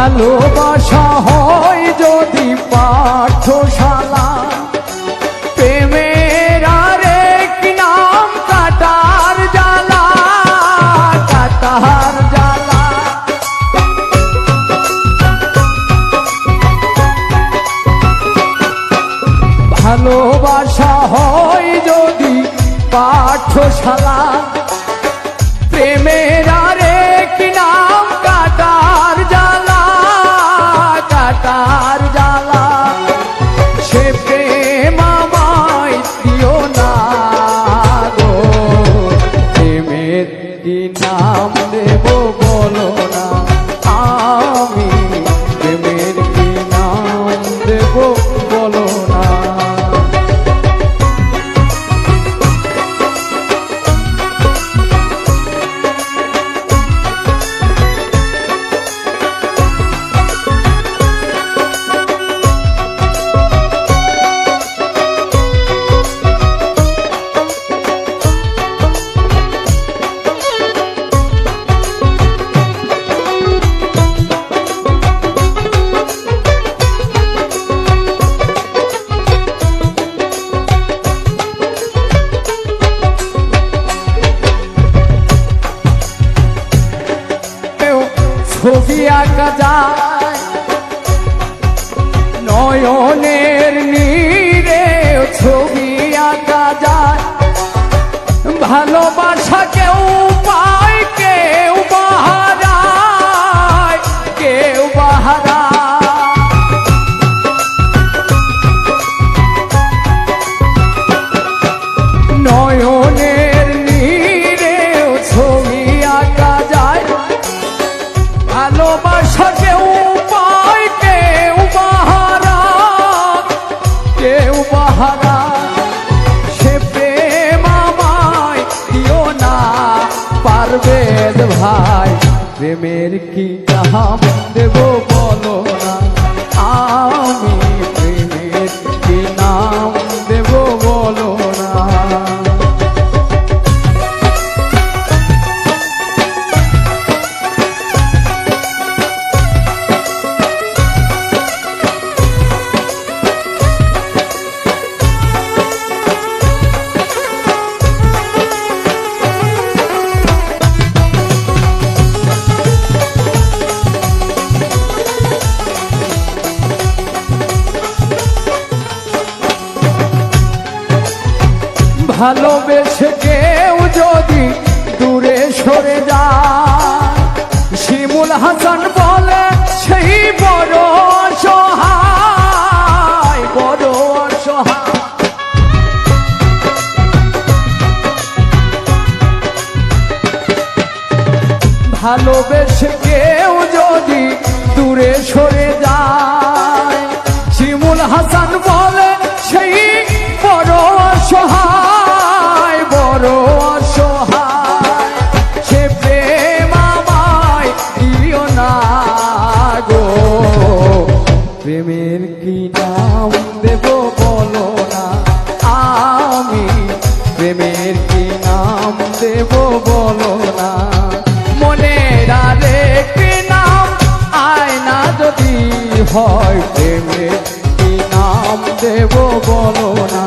ভালোবাসা হয় যদি পাঠশালা, প্রেমের আরেক নাম কাটার জ্বালা, কাটার জ্বালা। ভালোবাসা হয় যদি পাঠশালা, প্রেমের আরেক নাম কাটার জ্বালা, কাটার জ্বালা। সে প্রেম আমায় দিও না গো, প্রেমের কি নাম দেব বলো না, আমি প্রেমের কি নাম দেব বলো না। ছবি আঁকা যায় নয়নের নীরে, ছবি আঁকা যায়। ভালোবাসা কেউ পায় কেউ বাহারায়, কেউ বাহারায়। নয়নের নীরে ছবি আঁকা যায়। ভালোবাসা কেউ পায় কেউ বাহারা, কেউ বাহারা। সে প্রেম আমায় দিও না পারভেজ ভাই, প্রেমের কি নাম দেব বলো না, আমি প্রেমের কি নাম দেব বলো না। ভালোবেসে কেউ যদি দূরে সরে যায়, শিমুল হাসান বলে সেই বড় অসহায়, বড় অসহায়। ভালোবেসে কেউ যদি দূরে সরে যায়, শিমুল হাসান বলে সেই বড় অসহায়, বড় অসহায়। সে প্রেম আমায় দিও না গো, প্রেমের কি নাম দেব বলো না, আমি প্রেমের কি নাম দেব বলো না। মনের আরেক নাম আয়না যদি হয়, প্রেমের কি নাম দেব বলো না।